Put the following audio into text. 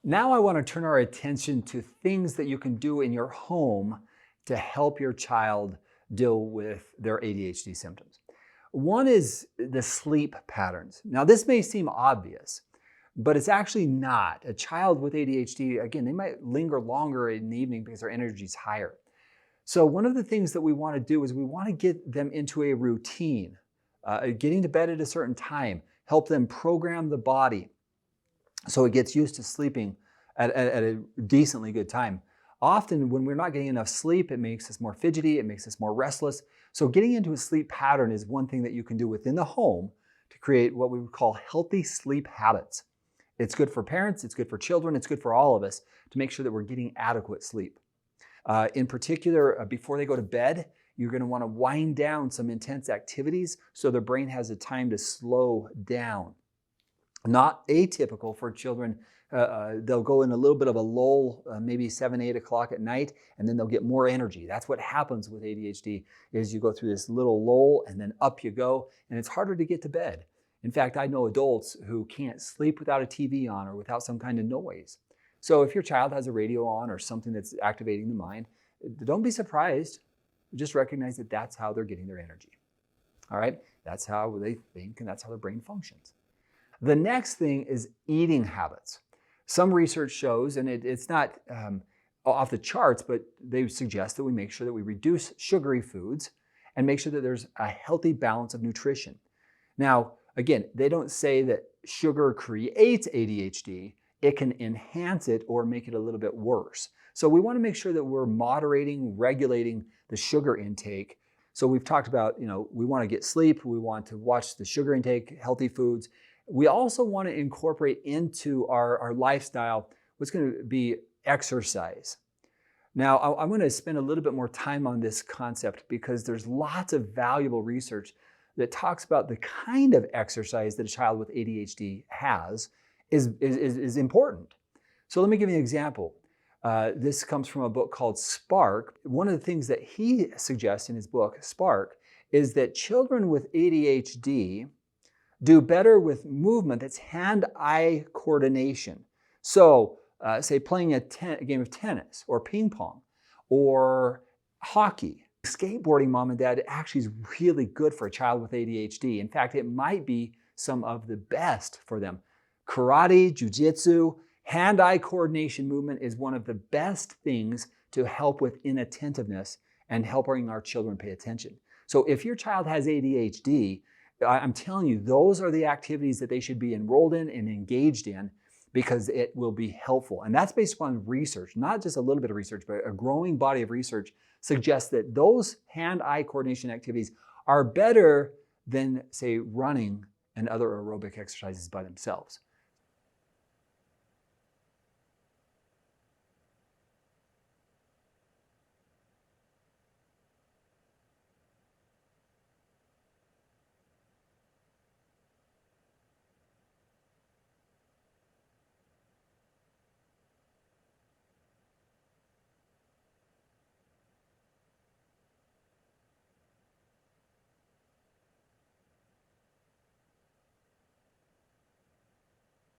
Now I want to turn our attention to things that you can do in your home to help your child deal with their ADHD symptoms. One is the sleep patterns. Now, this may seem obvious, but it's actually not. A child with ADHD, again, they might linger longer in the evening because their energy is higher. So one of the things that we want to do is we want to get them into a routine, getting to bed at a certain time, help them program the body so it gets used to sleeping at a decently good time. Often when we're not getting enough sleep, it makes us more fidgety, it makes us more restless. So getting into a sleep pattern is one thing that you can do within the home to create what we would call healthy sleep habits. It's good for parents, it's good for children, it's good for all of us to make sure that we're getting adequate sleep. In particular, before they go to bed, you're going to want to wind down some intense activities so the brain has a time to slow down. Not atypical for children. They'll go in a little bit of a lull, maybe 7, 8 o'clock at night, and then they'll get more energy. That's what happens with ADHD is you go through this little lull and then up you go, and it's harder to get to bed. In fact, I know adults who can't sleep without a TV on or without some kind of noise. So if your child has a radio on or something that's activating the mind, don't be surprised. Just recognize that that's how they're getting their energy. All right? That's how they think and that's how their brain functions. The next thing is eating habits. Some research shows, and it's not off the charts, but they suggest that we make sure that we reduce sugary foods and make sure that there's a healthy balance of nutrition. Now, again, they don't say that sugar creates ADHD. It can enhance it or make it a little bit worse. So we want to make sure that we're moderating, regulating the sugar intake. So we've talked about, we want to get sleep, we want to watch the sugar intake, healthy foods. We also want to incorporate into our lifestyle what's going to be exercise. Now, I'm going to spend a little bit more time on this concept because there's lots of valuable research that talks about the kind of exercise that a child with ADHD has is important. So let me give you an example. This comes from a book called Spark. One of the things that he suggests in his book, Spark, is that children with ADHD do better with movement that's hand-eye coordination. So say playing a game of tennis or ping pong or hockey. Skateboarding, mom and dad, actually is really good for a child with ADHD. In fact, it might be some of the best for them. Karate, jiu-jitsu, hand-eye coordination movement is one of the best things to help with inattentiveness and helping our children pay attention. So if your child has ADHD, I'm telling you, those are the activities that they should be enrolled in and engaged in because it will be helpful. And that's based upon research, not just a little bit of research, but a growing body of research suggests that those hand-eye coordination activities are better than, say, running and other aerobic exercises by themselves.